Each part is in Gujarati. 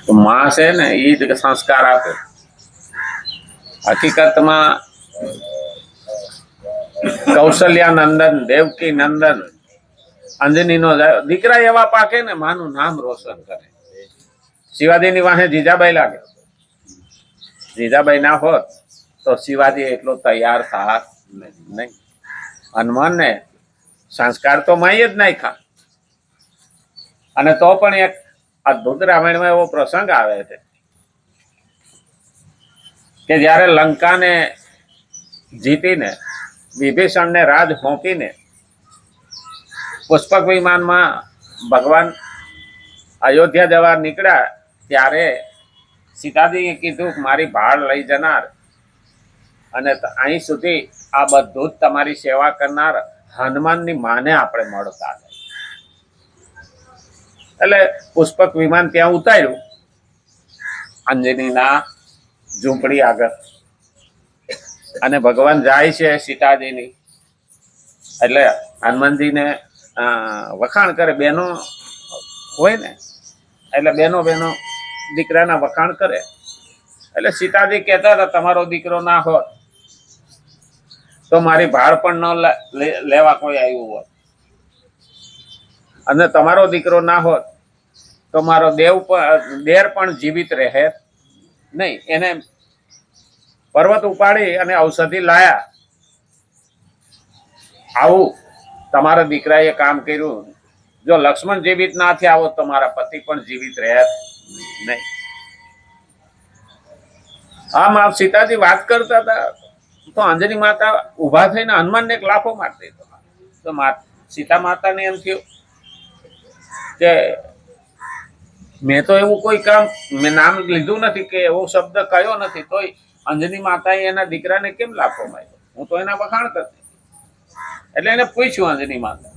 તો માં છે ને એ જ સંસ્કાર આપે. હકીકતમાં કૌશલ્યા નંદન, દેવકી નંદન, અંજની નો દીકરા એવા પાકે ને માનું નામ રોશન કરે. શિવાજી ની વાહે જીજાબાઈ લાગે. જીજાબાઈ ના હોત તો શિવાજી એટલો તૈયાર થાત નહીં. હનુમાન ને સંસ્કાર તો માય જ નાખ્યા. અને તો પણ એક અદભુત રામાયણમાં એવો પ્રસંગ આવે છે કે જયારે લંકાને જીતીને વિભીષણને રાજ સોંપીને પુષ્પક વિમાનમાં ભગવાન અયોધ્યા જવા નીકળ્યા ત્યારે સીતાજીએ કીધું મારી ભાળ લઈ જનાર અને અહીં સુધી આ બધું જ તમારી સેવા કરનાર હનુમાનની માને આપણે મળતા. એટલે પુષ્પક વિમાન ત્યાં ઉતાર્યું અંજનીના ઝૂંપડી આગળ, અને ભગવાન જાય છે સીતાજીની. એટલે હનુમાનજીને વખાણ કરે, બહેનો હોય ને, એટલે બહેનો દીકરાના વખાણ કરે. એટલે સીતાજી કહેતા હતા તમારો દીકરો ના હોત તો મારી ભાળ પણ ન લેવા કોઈ આવ્યું હોત, અને તમારો દીકરો ના હોત તો મારો દેર પણ જીવિત રહે નહીં. એને પર્વત ઉપાડી અને ઔષધિ લાયા. આવું તમારા દીકરાએ કામ કર્યું. જો લક્ષ્મણ જીવિત ના થયા હોત તો મારા પતિ પણ જીવિત રહે નહીં. આમ સીતાજી વાત કરતા હતા તો અંજની માતા ઉભા થઈને હનુમાનને એક લાફો મારતી. તો સીતા માતાને એમ થયું કે મેં તો એવું કોઈ કામ, મેં નામ લીધું નથી કે એવો શબ્દ કયો નથી, તોય અંજની માતાએ એના દીકરાને કેમ લાફો માર્યો? હું તો એના વખાણ કરતી. એટલે એને પૂછ્યું અંજની માતા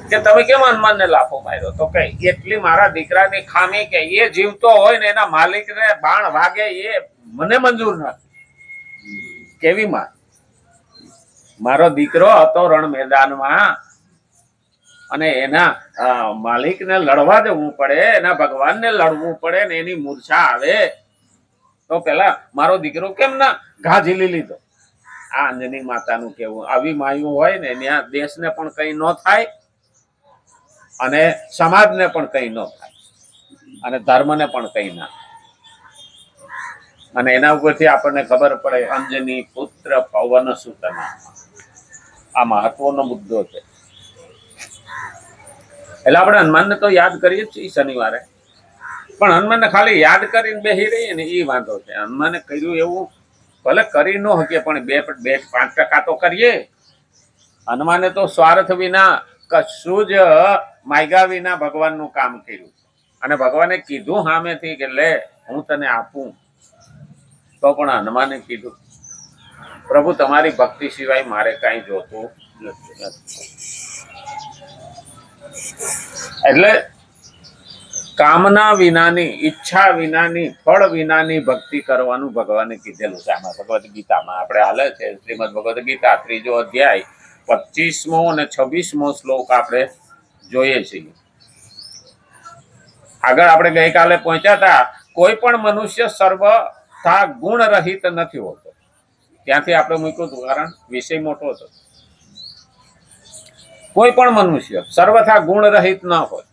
કે તમે કેમ હનુમાનને લાફો માર્યો? તો કઈ એટલી મારા દીકરાની ખામી કે એ જીવતો હોય ને એના માલિકને બાણ વાગે એ મને મંજૂર નથી. કેવી માં? મારો દીકરો હતો રણ મેદાનમાં અને એના માલિકને લડવા જવું પડે, એના ભગવાનને લડવું પડે ને એની મૂર્છા આવે તો પેલા મારો દીકરો કેમ ના ઘા ઝીલી લીધો? આ અંજની માતાનું કેવું. આવી માયું હોય ને ત્યાં દેશને પણ કઈ ન થાય અને સમાજને પણ કઈ ન થાય અને ધર્મને પણ કઈ ના. અને એના ઉપરથી આપણને ખબર પડે અંજની પુત્ર પવન સુતના. આ મહત્વનો મુદ્દો છે. એટલે આપણે હનુમાનને તો યાદ કરીએ છીએ શનિવારે, પણ હનુમાનને ખાલી યાદ કરીને બેસી રહીએ ને એ વાંધો છે. હનુમાને કર્યું એવું ભલે કરી ન શકીએ પણ 2-5% તો કરીએ. હનુમાને તો સ્વાર્થ વિના કશું જ માગ્યા વિના ભગવાનનું કામ કર્યું. અને ભગવાને કીધું સામેથી કે લે હું તને આપું, તો પણ હનુમાને કીધું પ્રભુ તમારી ભક્તિ સિવાય મારે કઈ જોતું નથી. એટલે કામના વિનાની, ઈચ્છા વિનાની, ફળ વિનાની ભક્તિ કરવાનું ભગવાને કીધેલું છે. આમાં ભગવદ્ ગીતામાં આપણે હાલે છે શ્રીમદ ભગવદ્ ગીતા 3જો અધ્યાય 25મો અને 26મો શ્લોક આપણે જોઈએ છીએ. આગળ આપણે ગઈકાલે પહોંચ્યા હતા કોઈ પણ મનુષ્ય સર્વથા ગુણ રહિત નથી હોતો. ત્યાંથી આપણે મૂક્યું હતું કારણ વિષય મોટો હતો. કોઈ પણ મનુષ્ય સર્વથા ગુણ રહિત ન હોય,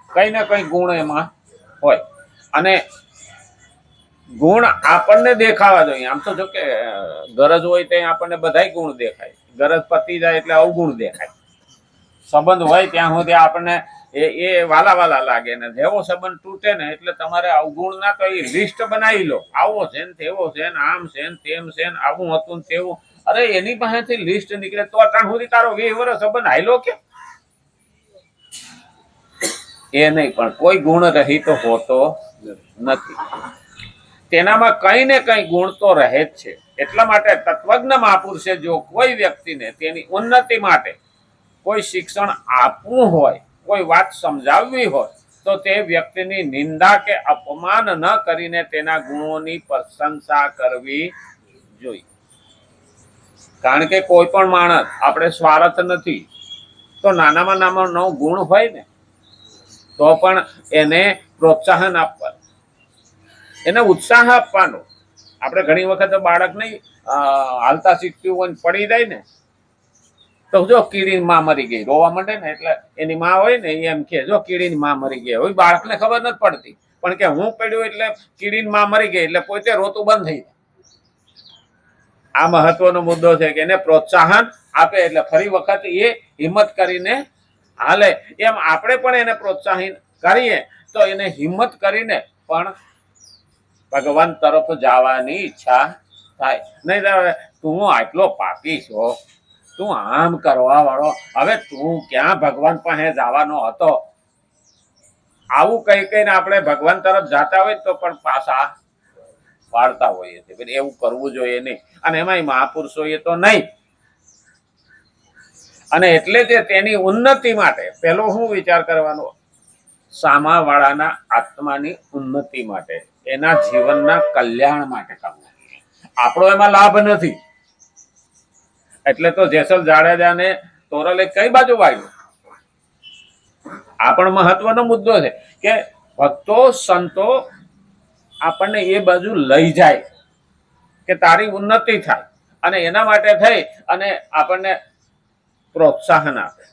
કઈ ને કઈ ગુણ એમાં હોય. અને ગુણ આપણને દેખાવા જોઈએ. આમ તો જો કે ગરજ હોય ત્યાં આપણને બધા ગુણ દેખાય, ગરજ પતી જાય એટલે અવગુણ દેખાય. સંબંધ હોય ત્યાં સુધી આપણને એ વાલા લાગે ને જેવો સંબંધ તૂટે ને એટલે તમારે અવગુણ ના તો એ લિસ્ટ બનાવી લો. આવો છે ને તેવો છે ને આમ છે ને તેમ છે ને આવું હતું ને તેવું. અરે એની પાસેથી લિસ્ટ નીકળે તો અટાણ સુધી તારો 20 વર્ષ સંબંધ હાયલો કે એ નહીં. પણ કોઈ ગુણ રહિત હોતો નથી, તેનામાં કઈ ને કઈ ગુણ તો રહે જ છે. એટલા માટે તત્વજ્ઞ મહાપુરુષે જો કોઈ વ્યક્તિને તેની ઉન્નતિ માટે કોઈ શિક્ષણ આપવું હોય, કોઈ વાત સમજાવવી હોય તો તે વ્યક્તિની નિંદા કે અપમાન ન કરીને તેના ગુણોની પ્રશંસા કરવી જોઈએ. કારણ કે કોઈ પણ માણસ, આપણે સ્વાર્થ નથી તો નાનામાં નાનો ગુણ હોય ને તો પણ એને પ્રોત્સાહન આપવાનું, એને ઉત્સાહ આપવાનો. આપણે ઘણી વખત બાળક નહીં હાલતા શીખતું હોય પડી જાય ને તો જો કીડીની માં મરી ગઈ, રોવા માંડે ને એટલે એની માં હોય ને એમ કે જો કીડીની માં મરી ગઈ. હવે બાળકને ખબર નથી પડતી, પણ કે હું પડ્યું એટલે કીડીની માં મરી ગઈ એટલે પોતે રોતું બંધ થઈ જાય. આ મહત્વનો મુદ્દો છે કે એને પ્રોત્સાહન આપે એટલે ફરી વખત એ હિંમત કરીને હાલે. એમ આપણે પણ એને પ્રોત્સાહિત કરીએ તો એને હિંમત કરીને પણ ભગવાન તરફ જવાની ઈચ્છા થાય. નહીં તું આટલો પાપી છો, તું આમ કરવા વાળો, હવે તું ક્યાં ભગવાન પાસે જવાનો હતો, આવું કઈ કઈને આપણે ભગવાન તરફ જતા હોય તો પણ પાછા વાળતા હોઈએ છીએ. એવું કરવું જોઈએ નહીં, અને એમાંય મહાપુરુષોએ તો નહીં. અને એટલે જ તેની ઉન્નતિ માટે પેલો શું વિચાર કરવાનો, સામાવાળાના આત્માની ઉન્નતિ માટે, એના જીવનના કલ્યાણ માટે કરવું. આપણો એમાં લાભ નથી. એટલે તો જેસલ જાડેજાને તોરલે કઈ બાજુ વાગ્યું? આ પણ મહત્વનો મુદ્દો છે કે ભક્તો સંતો આપણને એ બાજુ લઈ જાય કે તારી ઉન્નતિ થાય, અને એના માટે થઈ અને આપણને પ્રોત્સાહન આપે.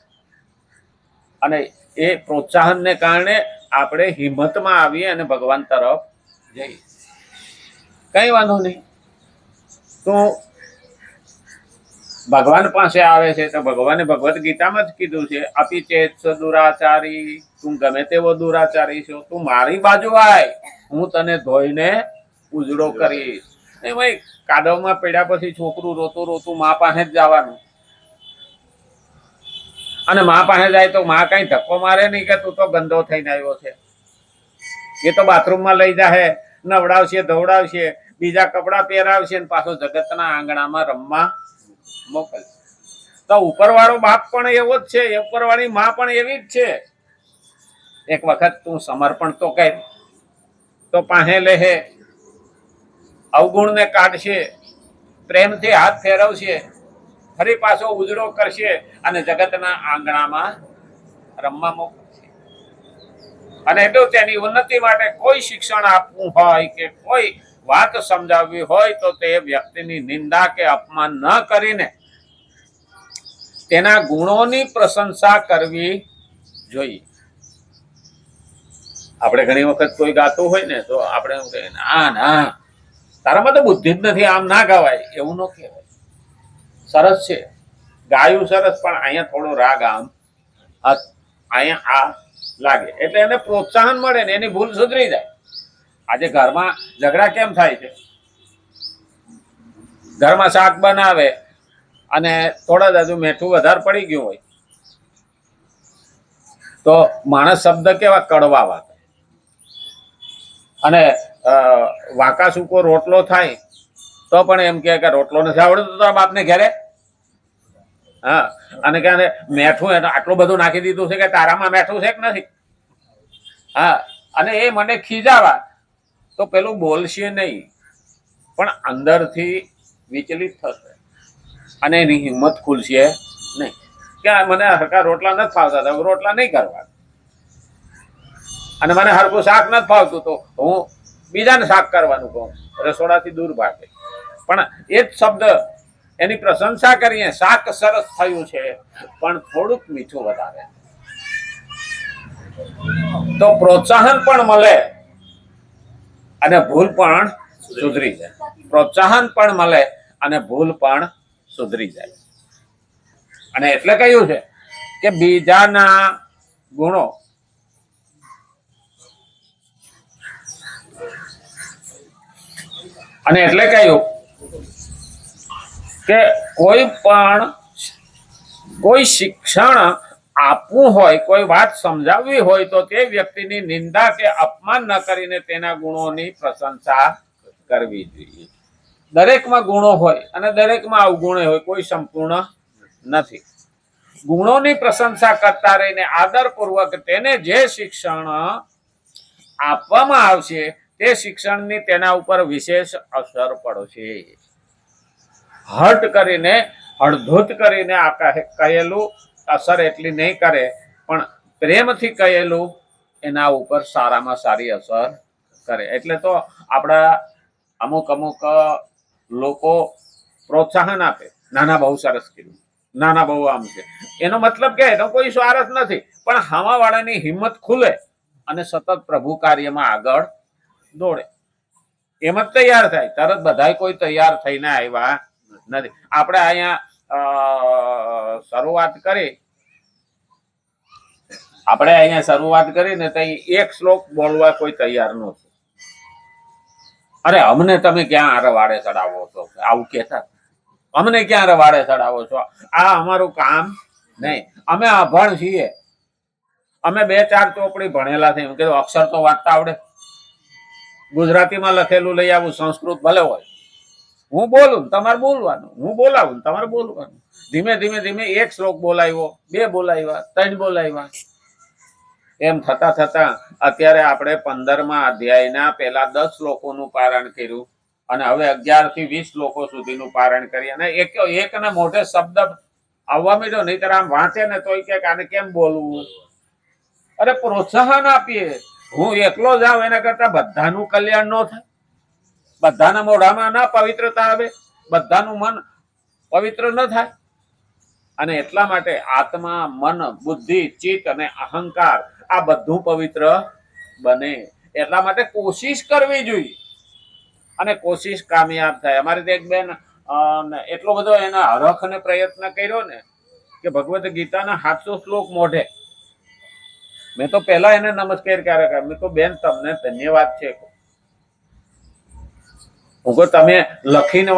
અને એ પ્રોત્સાહનને કારણે આપણે હિંમતમાં આવીએ અને ભગવાન તરફ જઈએ. કઈ વાંધો નહીં. તો ભગવાન પાસે આવે છે તો ભગવાને ભગવદ્ ગીતામાં જ કીધું છે, અપી ચેત દુરાચારી, તું ગમે તેવો દુરાચારી છો, તું મારી બાજુ આય, હું તને ધોઈને ઉજળો કરીશ. એ ભાઈ કાદવમાં પડ્યા પછી છોકરું રોતું રોતું મા પાસે જ જવાનું, અને મા પાસે જાય તો મા કઈ ધક્કો મારે નહીં કે તું તો ગંદો થઈને આવ્યો છે. એ તો બાથરૂમમાં લઈ જાય, નવડાવશે, ધોવડાવશે, બીજા કપડા પહેરાવશે, પાછો જગતના આંગણામાં રમવા મોકલશે. તો ઉપરવાળો બાપ પણ એવો જ છે, ઉપરવાળી માં પણ એવી જ છે. એક વખત તું સમર્પણ તો કર, તો પાસે લેહે, અવગુણને કાઢશે, પ્રેમથી હાથ ફેરવશે, ફરી પાછો ઉજળો કરશે અને જગતના આંગણામાં રમવા મોકલશે. અને એટલું તેની ઉન્નતિ માટે કોઈ શિક્ષણ આપવું હોય કે કોઈ વાત સમજાવવી હોય તો તે વ્યક્તિની નિંદા કે અપમાન ન કરીને તેના ગુણોની પ્રશંસા કરવી જોઈએ. આપણે ઘણી વખત કોઈ ગાતું હોય ને તો આપણે એમ કહીએ, ના ના તારામાં તો બુદ્ધિ જ નથી, આમ ના ગાવાય, એવું ન કહેવાય. સરસ છે, ગાયું સરસ, પણ અહીંયા થોડો રાગ આમ, અહીંયા આ લાગે એટલે એને પ્રોત્સાહન મળે ને એની ભૂલ સુધરી જાય. આજે ઘરમાં ઝઘડા કેમ થાય છે? ઘરમાં શાક બનાવે અને થોડા હજુ મીઠું વધારે પડી ગયું હોય તો માણસ શબ્દ કેવા કડવા વાગે, અને વાંકા સૂકો રોટલો થાય તો પણ એમ કે રોટલો નથી આવડતો તો બાપને ઘેરે. હા, અને કે મેઠું આટલું બધું નાખી દીધું છે કે તારામાં મેઠું છે કે નથી. હા, અને એ મને ખીજાવા તો પેલું બોલશે નહીં, પણ અંદરથી વિચલિત થશે અને એની હિંમત ખુલશે નહીં કે મને હરકા રોટલા નથી ફાવતા, તો રોટલા નહીં કરવા. અને મને હરકું શાક નથી ફાવતું તો હું બીજાને શાક કરવાનું કહું, રસોડાથી દૂર ભાગે. પણ એ જ શબ્દ એની પ્રશંસા કરીએ, શાક સરસ થયું છે પણ થોડુંક મીઠું વધારે, તો પ્રોત્સાહન પણ મળે અને ભૂલ પણ સુધરી જાય. પ્રોત્સાહન પણ મળે અને ભૂલ પણ સુધરી જાય. અને એટલે કહ્યું છે કે બીજાના ગુણો અને એટલે કહ્યું કે કોઈ શિક્ષણ આપવું હોય, કોઈ વાત સમજાવવી હોય તો તે વ્યક્તિની નિંદા કે અપમાન ન કરીને તેના ગુણોની પ્રશંસા કરવી જોઈએ. દરેકમાં ગુણો હોય અને દરેકમાં અવગુણો હોય, કોઈ સંપૂર્ણ નથી. ગુણોની પ્રશંસા કરતા રહીને આદરપૂર્વક તેને જે શિક્ષણ આપવામાં આવશે તે શિક્ષણની તેના ઉપર વિશેષ અસર પડશે. હટ કરીને, હળધૂત કરીને આ કહેલું અસર એટલી નહીં કરે, પણ પ્રેમથી કહેલું એના ઉપર સારામાં સારી અસર કરે. એટલે તો આપણા અમુક લોકો પ્રોત્સાહન આપે, નાના બહુ સરસ કીધું, નાના બહુ આમ છે, એનો મતલબ કે એનો કોઈ સ્વાર્થ નથી, પણ હામાવાળાની હિંમત ખુલે અને સતત પ્રભુ કાર્યમાં આગળ દોડે. એમ જ તૈયાર થાય. તરત બધા કોઈ તૈયાર થઈને આવ્યા નથી. આપણે અહીંયા શરૂઆત કરીને તો એક શ્લોક બોલવા કોઈ તૈયાર નહોતું. અરે અમને તમે ક્યાં રવાડે ચડાવો છો, આવું કહેતા. અમને ક્યાં રવાડે ચડાવો છો, આ અમારું કામ નહીં, અમે અભણ છીએ, અમે 2-4 ચોપડી ભણેલા છે. એમ કીધું અક્ષર તો વાંચતા આવડે, ગુજરાતીમાં લખેલું લઈ આવું, સંસ્કૃત ભલે હોય, હું બોલું તમારે બોલવાનું, હું બોલાવું તમારે બોલવાનું. ધીમે ધીમે એક શ્લોક બોલાવ્યો, 2 બોલાવ્યા, 3 બોલાવ્યા. એમ થતા અત્યારે આપણે 15મા અધ્યાયના પહેલા 10 શ્લોકોનું પારાયણ કર્યું અને હવે 11 થી 20 શ્લોકો સુધીનું પારાયણ કરી. અને એકના મોઢે શબ્દ આવવા માંડ્યો, નહીતર આમ વાંચે ને તોય કે આને કેમ બોલવું. અરે પ્રોત્સાહન આપીએ. હું એકલો જાઉં એના કરતા બધાનું કલ્યાણ ન થાય, બધાના મોઢામાં ના પવિત્રતા આવે, બધાનું મન પવિત્ર ન થાય. અને એટલા માટે આત્મા, મન, બુદ્ધિ, ચિત્ત અને અહંકાર આ બધું પવિત્ર બને. એટલા માટે કોશિશ કરવી જોઈએ અને કોશિશ કામયાબ થાય. અમારી એક બેન એટલો બધો એના હરખ અને પ્રયત્ન કર્યો ને કે ભગવદ્ ગીતાના 700 શ્લોક મોઢે. મેં તો પહેલા એને નમસ્કાર કર્યા. મેં તો બેન તમને ધન્યવાદ છે. હું કહું તમે લખીને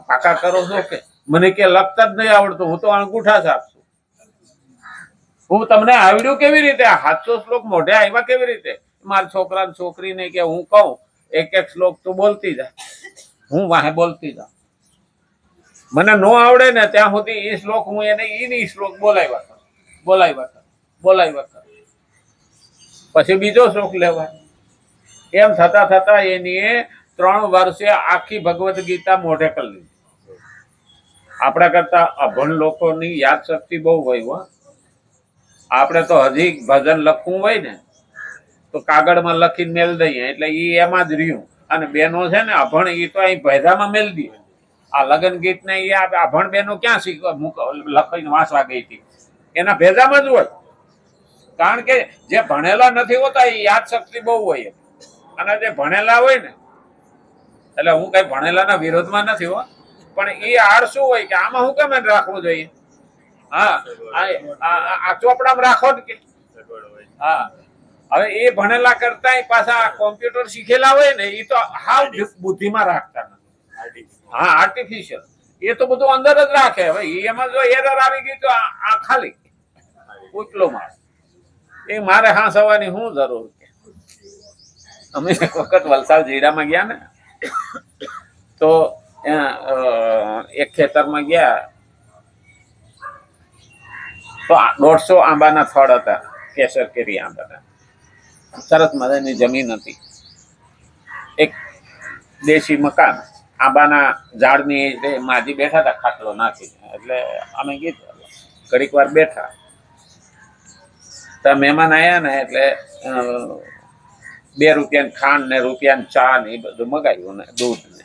પાકા કરો છો કે? મને કે લખતા જ નહીં આવડતું, હું તો અંગૂઠા છાપશું. હું તમને આવડ્યું કેવી રીતે? 700 શ્લોક મોઢે આવ્યા કેવી રીતે? મારા છોકરા છોકરીને કે હું કહું એક શ્લોક તું બોલતી જા, હું વાહે બોલતી જા. મને નો આવડે ને ત્યાં સુધી એ શ્લોક હું એને ઈ શ્લોક બોલાવ્યા કર. પછી બીજો શ્લોક લેવાય. એમ થતા એની 3 વર્ષે આખી ભગવદ્ ગીતા મોઢે કરી લીધી. આપણા કરતા અભણ લોકોની યાદ શક્તિ બહુ હોય. આપણે તો હજી ભજન લખવું હોય ને તો કાગળમાં લખીને મેલ દઈએ, એટલે ઈ એમાં જ રહ્યું. અને બેનો છે ને અભણ, ઈ તો અહીં ભેજામાં મેલ દે. આ લગ્ન ગીત ને એ અભણ બેનો ક્યાં લખીને વાંચવા ગઈ હતી? એના ભેજામાં જ હોય. કારણ કે જે ભણેલા નથી હોતા એ યાદ શક્તિ બહુ હોય, અને જે ભણેલા હોય ને, એટલે હું કઈ ભણેલાના વિરોધમાં નથી હો, પણ એ આળસુ હોય કે આમાં હું કેમ રાખવું જોઈએ. હા, આ ચોપડામાં રાખો ને કે. હા, હવે એ ભણેલા કરતા પાછા કોમ્પ્યુટર શીખેલા હોય ને એ તો હાવ બુદ્ધિમાં રાખતા નથી. હા, આર્ટિફિશિયલ એ તો બધું અંદર જ રાખે. હવે એમાં જો એરર આવી ગઈ તો આ ખાલી ઉતલો માર. એ મારે હાંસવાની શું જરૂર છે? અમે એક વખત વલસાડ જીડામાં ગયા ને તો એક ખેતરમાં ગયા તો 150 આંબાના થડ હતા, કેસર કેરી આંબાના. સરસ મજાની જમીન હતી, એક દેશી મકાન, આંબાના ઝાડની માજી બેઠા હતા ખાટલો નાખી. એટલે અમે કીધું ઘડીક વાર બેઠા. તો મહેમાન આવ્યા ને એટલે 2 રૂપિયાની ખાંડ ને રૂપિયાની ચા ને એ બધું મગાવ્યું ને દૂધ ને.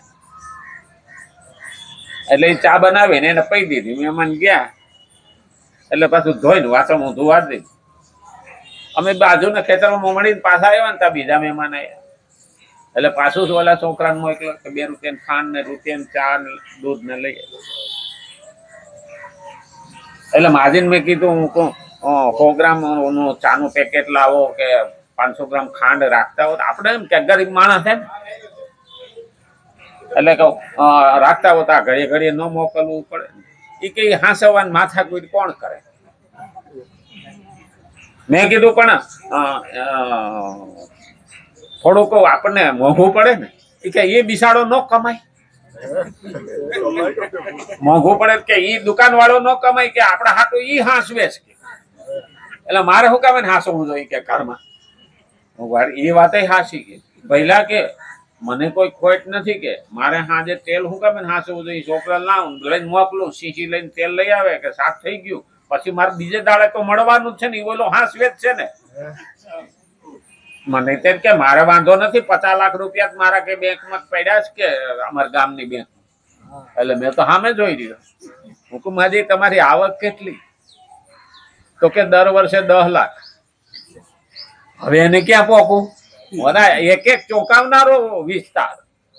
એટલે એ ચા બનાવીને એને પી દીધી. મહેમાન ગયા એટલે પાછું ધોઈને વાસણ ધોવા દીધું. અમે બાજુના ખેતરમાં મળીને પાછા આવ્યા ને ત્યાં બીજા મહેમાન આવ્યા. એટલે પાછું જ ઓલા છોકરાને મોકલો કે 2 રૂપિયાની ખાંડ ને રૂપિયાની ચા ને દૂધ ને લઈ. એટલે માજીને મેં કીધું હું કહું 100 ગ્રામ નું ચાનું પેકેટ લાવો કે 500 ગ્રામ ખાંડ રાખતા હોય. આપણે એમ કે ગરીબ માણસ છે ને, એટલે કહું રાખતા હોય તો આ ઘડીએ ન મોકલવું પડે. એ કે હાંસવાની માથાકૂટ કોણ કરે? મેં કીધું પણ થોડુંક આપણને મોંઘું પડે ને. એ કે એ બિસાડો ન કમાય, મોંઘું પડે કે ઈ દુકાન વાળો ન કમાય કે આપણા હાટું ઈ હાંસવે છે. એટલે મારે શું કામ હાંસવું જોઈએ કે ઘરમાં? એ વાત હાંસી કે પહેલા કે મને કોઈ ખોટ નથી કે મારે હાજે તેલ શું કામ હાંસવું જોઈએ? છોકરા લાવું લઈને મોકલું, શીશી લઈને તેલ લઈ આવે કે શાક થઈ ગયું, પછી મારે બીજે દાડે તો મળવાનું જ છે ને. એ બોલો હાંસવે જ છે ને. મને તેમ કે મારે વાંધો નથી 50 લાખ રૂપિયા જ મારા કે બેંકમાં પડ્યા છે કે અમારા ગામની બેંક એટલે મેં તો સામે જોઈ રહ્યો હું કહું માજી તમારી આવક કેટલી તો કે દર વર્ષે 10 લાખ હવે એને ક્યાં પોકું એક એક ચોંકાવનારો વિસ્તાર